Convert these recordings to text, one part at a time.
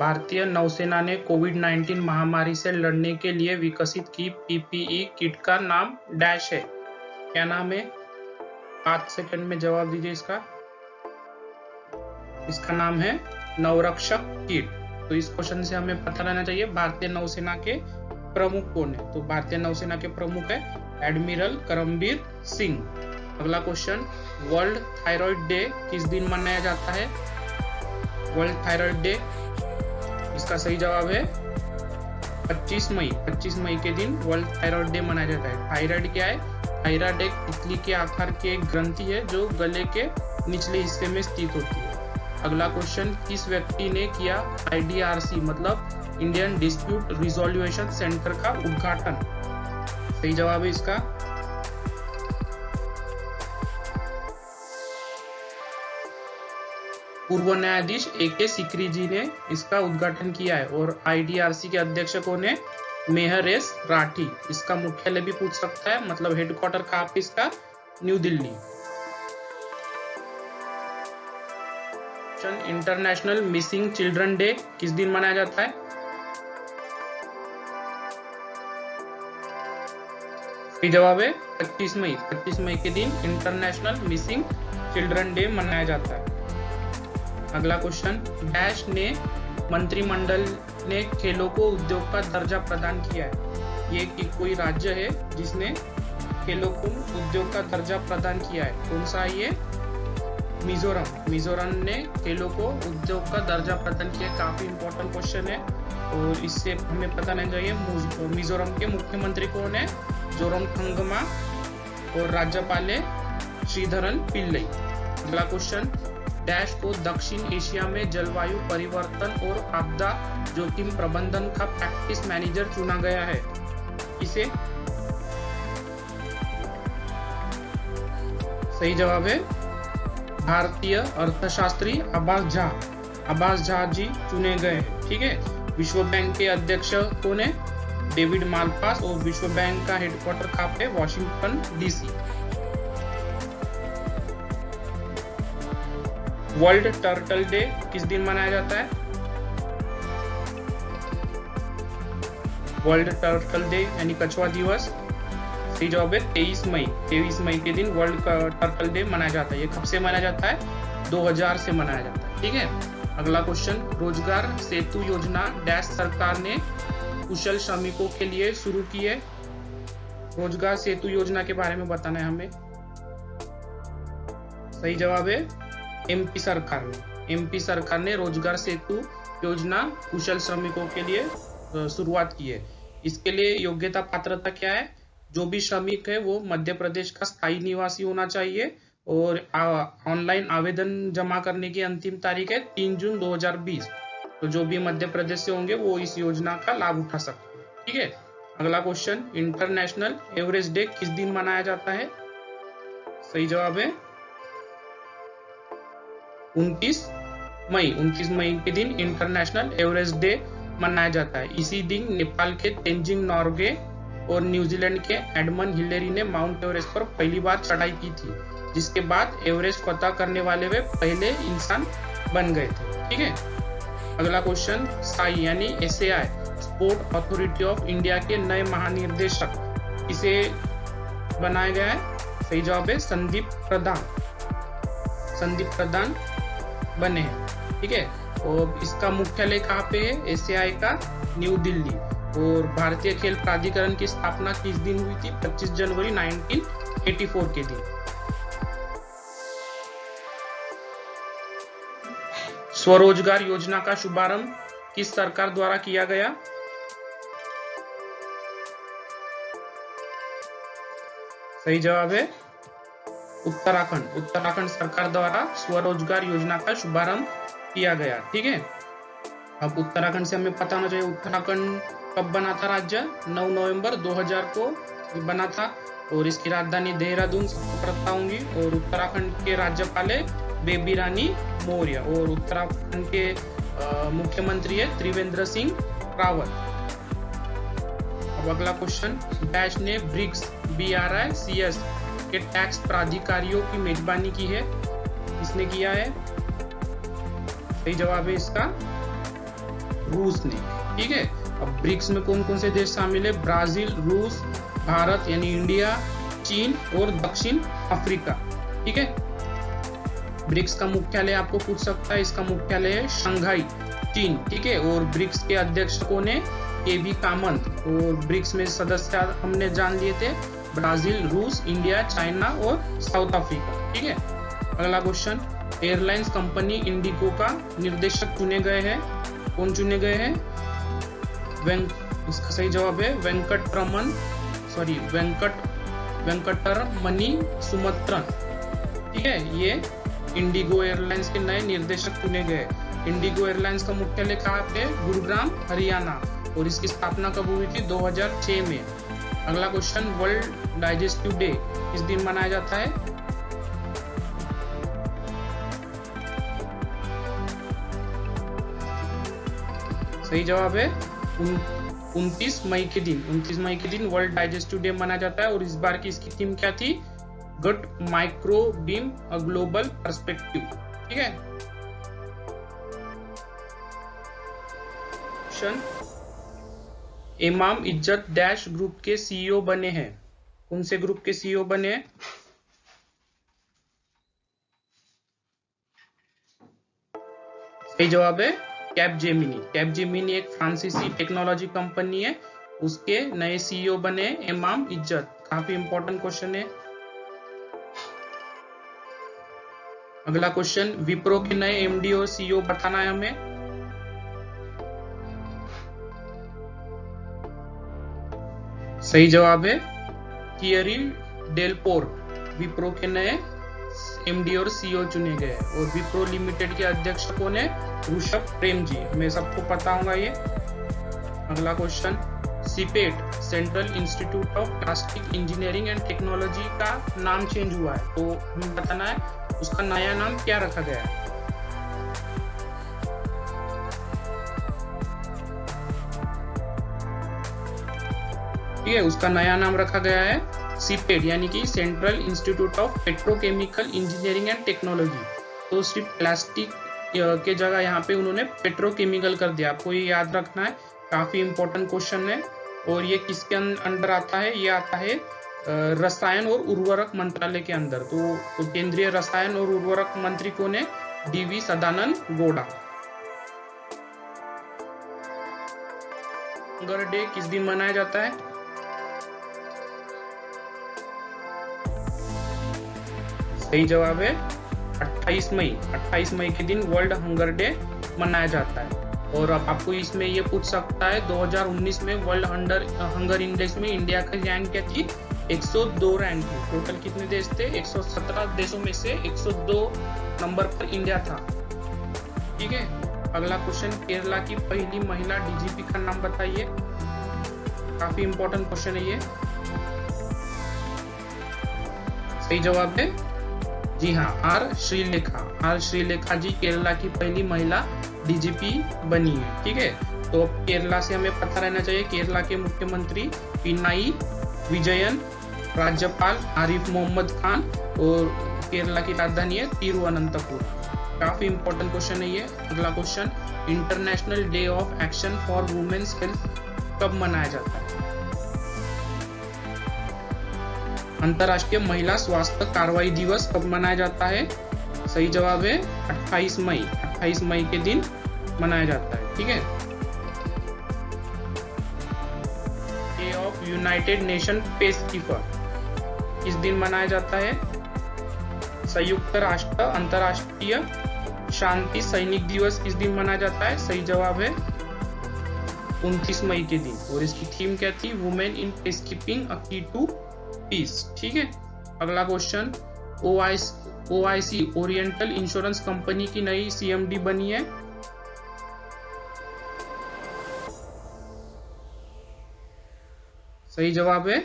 भारतीय नौसेना ने कोविड-19 महामारी से लड़ने के लिए विकसित की पीपीई किट का नाम डैश है। क्या नाम है? 5 सेकंड में जवाब दीजिए इसका। इसका नाम है नवरक्षक किट। तो इस क्वेश्चन से हमें पता रहना चाहिए भारतीय नौसेना के प्रमुख कौन है। तो भारतीय नौसेना के प्रमुख है एडमिरल करमबीर सिंह। अगला क्वेश्चन, वर्ल्ड थायराइड डे किस दिन मनाया जाता है? वर्ल्ड थायराइड डे, इसका सही जवाब है 25 मई। 25 मई के दिन वर्ल्ड थायराइड डे मनाया जाता है। थायराइड क्या है? थायराइड एक तितली के आकार की एक ग्रंथि है जो गले के निचले हिस्से में स्थित होती है। अगला क्वेश्चन, किस व्यक्ति ने किया IDRC मतलब इंडियन डिस्प्यूट रिजोल्यूशन सेंटर का उद्घाटन? सही जवाब है इसका पूर्व न्यायाधीश AK सिकरी जी ने इसका उद्घाटन किया है। और IDRC के अध्यक्ष कौन है? मेहर एस राठी। इसका मुख्यालय भी पूछ सकता है, मतलब हेडक्वार्टर कहाँ पे इसका? New Delhi. International missing children day किस दिन मनाया जाता है? सही जवाब है 25 मई। 25 मई के दिन इंटरनेशनल मिसिंग चिल्ड्रन डे मनाया जाता है। अगला क्वेश्चन, डैश ने मंत्रिमंडल ने खेलों को उद्योग का दर्जा प्रदान किया है। ये कोई राज्य है जिसने खेलों को उद्योग का दर्जा प्रदान किया है। कौन सा है ये? मिजोरम। मिजोरम ने खेलों को उद्योग का दर्जा प्रदान किया। काफी इंपॉर्टेंट क्वेश्चन है और इससे हमें पता नहीं चाहिए मिजोरम के मुख्यमंत्री कौन है? जोरमथंगमा और राज्यपाल है श्रीधरन पिल्लई। अगला क्वेश्चन, डैश को दक्षिण एशिया में जलवायु परिवर्तन और आपदा जोखिम प्रबंधन का प्रैक्टिस मैनेजर चुना गया है। इसे सही जवाब है भारतीय अर्थशास्त्री आभास झा जी चुने गए हैं। ठीक है। विश्व बैंक के अध्यक्ष कौन है? David Malpass. और विश्व बैंक का हेडक्वार्टर कहाँ पे? Washington DC। World turtle day किस दिन मनाया जाता है? वर्ल्ड टर्टल डे यानी कछुआ दिवस, सही जवाब है 23 मई। 23 मई के दिन वर्ल्ड टर्टल डे मनाया जाता है। ये कब से मनाया जाता है? 2000 से मनाया जाता है। ठीक है। अगला क्वेश्चन, रोजगार सेतु योजना डैश सरकार ने कुशल श्रमिकों के लिए शुरू की है। रोजगार सेतु योजना के बारे में बताना है हमें। सही जवाब है MP सरकार ने। MP सरकार ने रोजगार सेतु योजना कुशल श्रमिकों के लिए शुरुआत की है। इसके लिए योग्यता पात्रता क्या है? जो भी श्रमिक है वो मध्य प्रदेश का स्थायी निवासी होना चाहिए और ऑनलाइन आवेदन जमा करने की अंतिम तारीख है 3 जून 2020। तो जो भी मध्य प्रदेश से होंगे वो इस योजना का लाभ उठा सकते हैं। ठीक है। अगला क्वेश्चन, इंटरनेशनल एवरेस्ट डे किस दिन मनाया जाता है? सही जवाब है 29 मई। 29 मई के दिन इंटरनेशनल एवरेस्ट डे मनाया जाता है। इसी दिन नेपाल के तेंजिंग नोर्गे और न्यूजीलैंड के एडमंड हिलेरी ने माउंट एवरेस्ट पर पहली बार चढ़ाई की थी, जिसके बाद एवरेस्ट फतह करने वाले वे पहले इंसान बन गए थे। ठीक है। अगला क्वेश्चन, साई यानी SAI sport authority of India के नए महानिर्देशक इसे बनाया गया है। सही जवाब है संदीप प्रधान बने हैं। ठीक है। और इसका मुख्यालय कहाँ पे है? SAI का न्यू दिल्ली। और भारतीय खेल प्राधिकरण की स्थापना किस दिन हुई थी? 25 जनवरी 1984 के दिन। स्वरोजगार योजना का शुभारंभ किस सरकार द्वारा किया गया? सही जवाब है उत्तराखंड। उत्तराखंड सरकार द्वारा स्वरोजगार योजना का शुभारंभ किया गया। ठीक है। अब उत्तराखंड से हमें पता होना चाहिए उत्तराखंड कब बना था राज्य? 9 नवंबर 2000 को बना था और इसकी राजधानी देहरादून पड़ता होंगी। और उत्तराखंड के राज्यपाल है बेबी रानी मौर्य और उत्तराखंड के मुख्यमंत्री है त्रिवेंद्र सिंह रावत। अब अगला क्वेश्चन, डैश ने ब्रिक्स BRICS के टैक्स प्राधिकारियों की मेजबानी की है। किसने किया है? सही जवाब है इसका रूस ने। ठीक है, अब ब्रिक्स में कौन कौन से देश शामिल है? ब्राजील, रूस, भारत यानी इंडिया, चीन और दक्षिण अफ्रीका। ठीक है, ब्रिक्स का मुख्यालय आपको पूछ सकता है, इसका मुख्यालय है शंघाई, चीन। ठीक है, और ब्रिक्स के अध्यक्ष कौन है? केबी कामत। और ब्रिक्स में सदस्य हमने जान लिए थे, ब्राजील, रूस, इंडिया, चाइना और साउथ अफ्रीका। ठीक है, अगला क्वेश्चन, एयरलाइंस कंपनी इंडिगो का निर्देशक चुने गए हैं, कौन चुने गए हैं? इसका सही जवाब है वेंकटरमणि सुमंत्रन। ठीक है, ये इंडिगो एयरलाइंस के नए निर्देशक चुने गए। इंडिगो एयरलाइंस का मुख्यालय कहाँ पे? गुरुग्राम, हरियाणा, और इसकी स्थापना कब हुई थी? 2006 में। अगला क्वेश्चन, वर्ल्ड डाइजेस्टिव डे किस दिन मनाया जाता है? सही जवाब है 29 मई के दिन। 29 मई के दिन वर्ल्ड डाइजेस्टिव डे मनाया जाता है, और इस बार की इसकी थीम क्या थी? Gut microbiome a global perspective. ठीक है, इमाम इज्जत डैश ग्रुप के सीईओ बने हैं, कौन से ग्रुप के सीईओ बने हैं? सही जवाब है कैपजेमिनी। कैपजेमिनी एक फ्रांसीसी टेक्नोलॉजी कंपनी है, उसके नए सीईओ बने इमाम इज्जत। काफी इंपॉर्टेंट क्वेश्चन है। अगला क्वेश्चन, विप्रो के नए एमडी और सीईओ बताना है हमें। सही जवाब है थियरी डेलपोर। विप्रो के नए एमडी और सीईओ चुने गए, और विप्रो लिमिटेड के अध्यक्ष कौन है? ऋषभ प्रेम जी, हमें सबको पता होगा ये। अगला question, CIPET central institute of plastic engineering and technology का नाम चेंज हुआ है, तो हमें बताना है उसका नया नाम क्या रखा गया है। ठीक है, उसका नया नाम रखा गया है सीपेट, यानी कि central institute of petrochemical engineering and technology. तो सिर्फ प्लास्टिक के जगह यहाँ पे उन्होंने पेट्रोकेमिकल कर दिया, आपको ये याद रखना है, काफी इंपॉर्टेंट क्वेश्चन है। और ये किसके अंडर आता है? ये आता है रसायन और उर्वरक मंत्रालय के अंदर। तो केंद्रीय रसायन और उर्वरक मंत्री कौन है? डीवी सदानंद गौड़ा। हंगर डे किस दिन मनाया जाता है? सही जवाब है 28 मई। 28 मई के दिन वर्ल्ड हंगर डे मनाया जाता है। और अब आपको इसमें ये पूछ सकता है 2019 में वर्ल्ड हंगर इंडेक्स में इंडिया का रैंक क्या थी? 102 रैंक थी। टोटल कितने देश थे? 117 देशों में से 102 नंबर पर इंडिया था। ठीक है, अगला क्वेश्चन, केरला की पहली महिला डीजीपी का नाम बताइए। काफी इंपॉर्टेंट क्वेश्चन है ये। सही जवाब है जी हाँ, आर श्रीलेखा जी केरला की पहली महिला डीजीपी बनी है। ठीक है, तो केरला से हमें पता रहना चाहिए, केरला के मुख्यमंत्री पिनाई विजयन, राज्यपाल आरिफ मोहम्मद खान, और केरला की राजधानी है तिरुवनंतपुर। काफी इंपॉर्टेंट क्वेश्चन है ये। अगला question, international day of action for women's health कब मनाया जाता है? अंतरराष्ट्रीय महिला स्वास्थ्य कार्रवाई दिवस कब मनाया जाता है? सही जवाब है 28 मई। 28 मई के दिन मनाया जाता है। ठीक है, day of United nation peacekeeper किस दिन मनाया जाता है? संयुक्त राष्ट्र अंतरराष्ट्रीय शांति सैनिक दिवस किस दिन मनाया जाता है? सही जवाब है 29 मई के दिन। और इसकी थीम क्या थी? वुमेन इन पीसकीपिंग अ की टू पीस। ठीक है, अगला question, OIC oriental insurance company की नई सीएमडी बनी है। सही जवाब है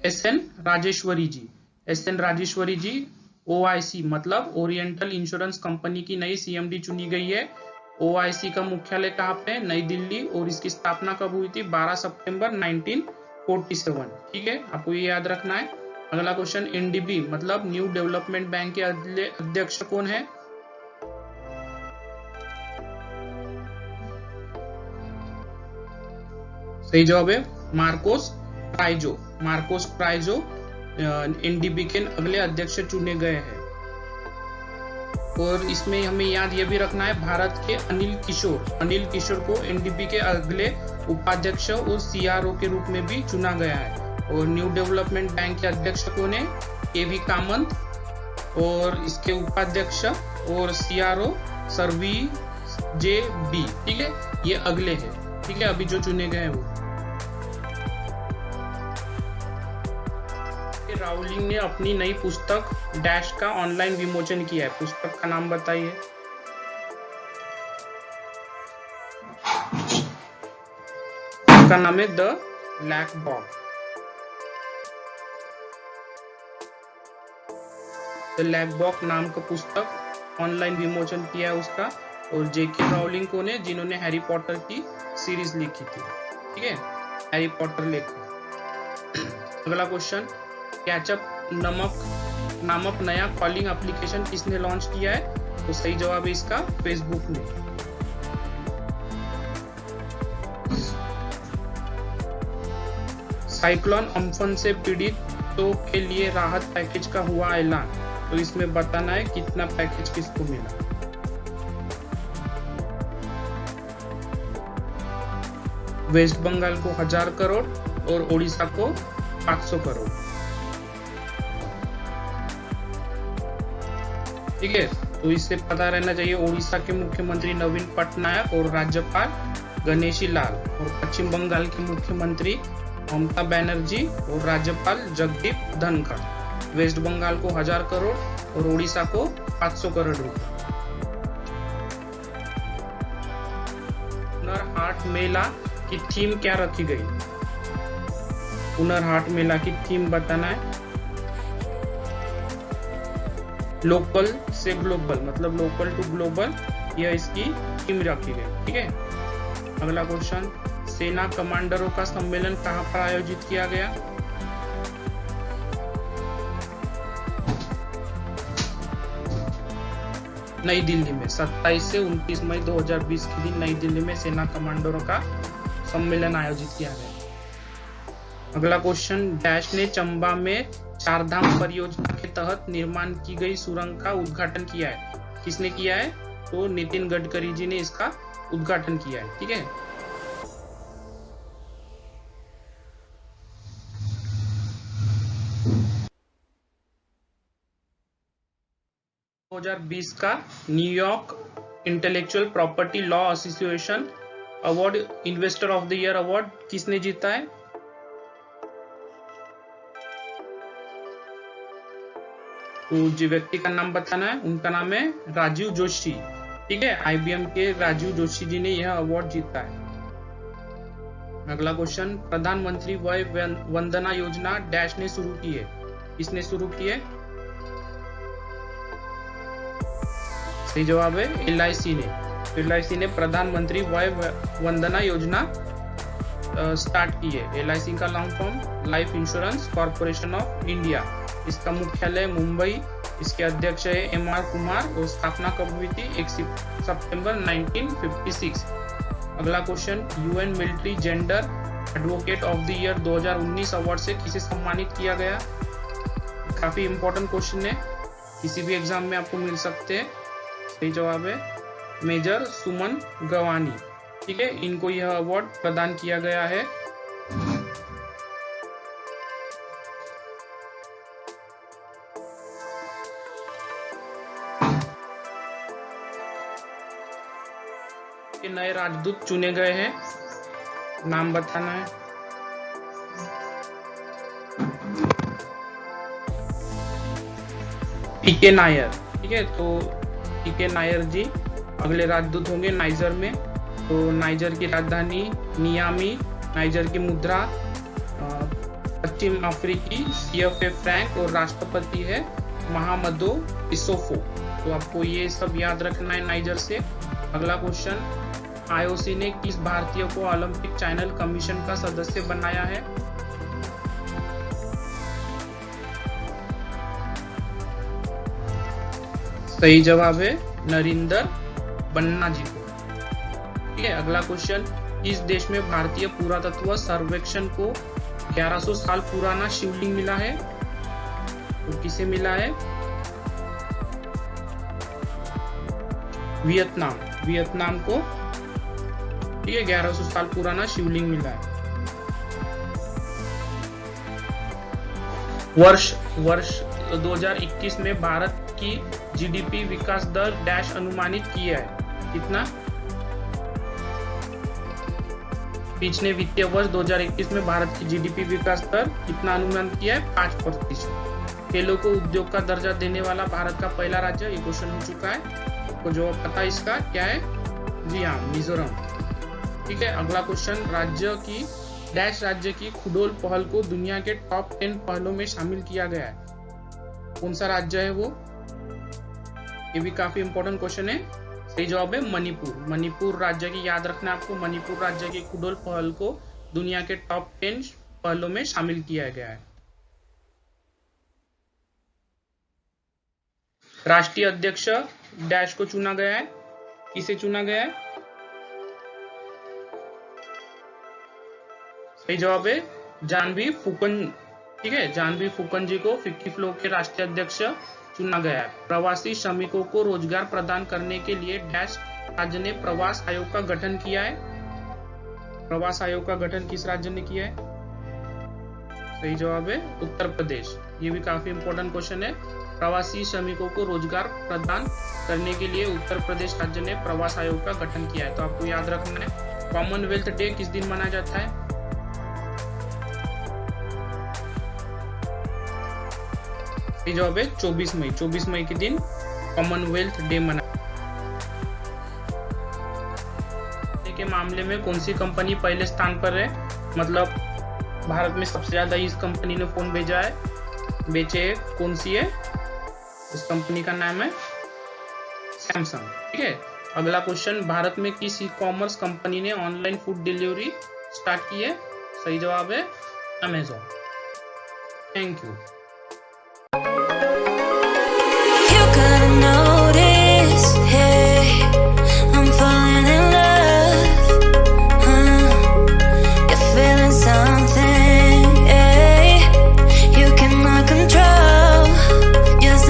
एसएन राजेश्वरी जी। एसएन राजेश्वरी जी ओआईसी मतलब ओरिएंटल इंश्योरेंस कंपनी की नई सीएमडी चुनी गई है। ओआईसी का मुख्यालय कहाँ पे? नई दिल्ली। और इसकी स्थापना कब हुई थी? 12 सितंबर 1947। ठीक है, आपको ये याद रखना है। अगला क्वेश्चन, एनडीबी मतलब न्यू डेवलपमेंट बैंक के अध्यक्ष कौन है? सही जवाब है मार्कोस प्राइजो। मार्कोस प्राइजो एनडीबी के अगले अध्यक्ष चुने गए हैं। और इसमें हमें याद ये भी रखना है भारत के अनिल किशोर को एनडीबी के अगले उपाध्यक्ष और सीआरओ के रूप में भी चुना गया है। और न्यू डेवलपमेंट बैंक के अध्यक्ष को ने केवी कामंत और इसके उपाध्यक्ष और सीआरओ सर्वी जे बी। ठीक है, ये अगले हैं। ठीक है, अभी जो चुने गए हैं वो। राउलिंग ने अपनी नई पुस्तक डैश का ऑनलाइन विमोचन किया है। पुस्तक का नाम बताइए। उसका नाम है the black box. The black box नाम का पुस्तक ऑनलाइन विमोचन किया है उसका। और जेके राउलिंग को ने जिन्होंने हैरी पॉटर की सीरीज लिखी थी। ठीक है, हैरी पॉटर लेखक। अगला क्वेश्चन, कैचअप नामक नया कॉलिंग एप्लीकेशन किसने लॉन्च किया है? तो सही जवाब है इसका फेसबुक ने। साइक्लोन अम्फन से पीड़ितों के लिए राहत पैकेज का हुआ ऐलान। तो इसमें बताना है कितना पैकेज किसको मिला। वेस्ट बंगाल को 1000 करोड़ और ओडिशा को 500 करोड़। ठीक है, तो इससे पता रहना चाहिए ओडिशा के मुख्यमंत्री नवीन पटनायक और राज्यपाल गणेशी लाल और पश्चिम बंगाल के मुख्यमंत्री ममता बनर्जी और राज्यपाल जगदीप धनखड़। वेस्ट बंगाल को 1000 करोड़ और ओडिशा को 500 करोड़ रुपए। हुनर हाट मेला की थीम क्या रखी गई? हुनर हाट मेला की थीम बताना है। लोकल से ग्लोबल, मतलब लोकल टू ग्लोबल, यह इसकी थीम रखी गई। ठीक है, अगला क्वेश्चन, सेना कमांडरों का सम्मेलन कहां पर आयोजित किया गया? नई दिल्ली में 27 से 29 मई 2020 के दिन नई दिल्ली में सेना कमांडरों का सम्मेलन आयोजित किया गया। अगला क्वेश्चन, डैश ने चंबा में चारधाम परियोजना के तहत निर्माण की गई सुरंग का उद्घाटन किया है। किसने किया है? तो नितिन गडकरी जी ने इसका उद्घाटन किया है। ठीक है, दो 2020 का New York intellectual property law association award investor of the year award किसने जीता है? तो जो व्यक्ति का नाम बताना है, उनका नाम है राजीव जोशी। ठीक है, आईबीएम के राजीव जोशी जी ने यह अवार्ड जीता है। अगला क्वेश्चन, प्रधानमंत्री वय वंदना योजना डैश ने शुरू की है। किसने शुरू की है? सही जवाब है एलआईसी ने। एलआईसी ने प्रधानमंत्री वय वंदना योजना स्टार्ट की है। एलआईसी का long form life insurance corporation of India. इसका मुख्यालय मुंबई। इसके अध्यक्ष है एमआर कुमार और स्थापना कब हुई थी? 1 सितंबर 1956। अगला question, UN military gender advocate of the year 2019 award से किसे सम्मानित किया गया? काफी इंपॉर्टेंट क्वेश्चन है, किसी भी एग्जाम में आपको मिल सकते हैं। सही जवाब है मेजर सुमन गवानी। ठीक है, इनको यह अवार्ड प्रदान किया गया है। नए राजदूत चुने गए हैं, नाम बताना है। पीके नायर। ठीक है, तो पीके नायर जी अगले राजदूत होंगे नाइजर में। तो नाइजर की राजधानी नियामी, नाइजर की मुद्रा पश्चिम अफ्रीकी सीएफए फ्रैंक और राष्ट्रपति है महामदो इसोफो। तो आपको ये सब याद रखना है नाइजर से। अगला क्वेश्चन, आईओसी ने किस भारतीय को ओलंपिक चैनल कमीशन का सदस्य बनाया है? सही जवाब है नरिंदर बन्ना जी को। ठीक है, अगला क्वेश्चन, किस देश में भारतीय पुरातत्व सर्वेक्षण को 1100 साल पुराना शिवलिंग मिला है? तो किसे मिला है? वियतनाम को, ठीक है, 1100 साल पुराना शिवलिंग मिला है। वर्ष 2021 में भारत की जीडीपी विकास दर डैश अनुमानित किया है? कितना? पिछले वित्तीय वर्ष 2021 में भारत की जीडीपी विकास दर कितना अनुमानित किया है? 5%। खेलों को उद्योग का दर्जा देने वाला भारत का पहला राज्य, ये क्वेश्चन हो चुका है। आपको जवाब पता है इसका क्या है? जी हाँ, मिजोरम। ठीक है, अगला क्वेश्चन, राज्य की खुडोल पहल को दुनिया के टॉप 10 पहलों में शामिल किया गया है। कौन सा राज्य है वो? ये भी काफी इंपॉर्टेंट क्वेश्चन है। सही जवाब है मणिपुर राज्य की, याद रखना आपको, मणिपुर राज्य की खुडोल पहल को दुनिया के टॉप 10 पहलों में शामिल किया गया है। राष्ट्रीय अध्यक्ष डैश को चुना गया है? किसे चुना गया है? सही जवाब है जानवी फूकन। ठीक है, जानवी फूकन जी को 50 फ्लो के राष्ट्रीय अध्यक्ष चुना गया है। प्रवासी श्रमिकों को रोजगार प्रदान करने के लिए डैश राज्य ने प्रवास आयोग का गठन किया है? प्रवास आयोग का गठन किस राज्य ने किया है? सही जवाब है उत्तर प्रदेश। ये भी काफी इंपॉर्टेंट क्वेश्चन है। प्रवासी श्रमिकों को रोजगार प्रदान करने के लिए उत्तर प्रदेश राज्य ने प्रवास आयोग का गठन किया है। तो आपको याद रखना है। कॉमनवेल्थ डे किस दिन मनाया जाता है? सही जवाब है 24 मई के दिन कॉमनवेल्थ डे मनाया के मामले में कौन सी कंपनी पहले स्थान पर है? मतलब भारत में सबसे ज्यादा इस कंपनी ने फोन बेचे है, कौन सी है? उस कंपनी का नाम है सैमसंग। ठीक है, अगला क्वेश्चन, भारत में किस ई कॉमर्स कंपनी ने ऑनलाइन फूड डिलीवरी स्टार्ट की है? सही जवाब है अमेजॉन। Thank you.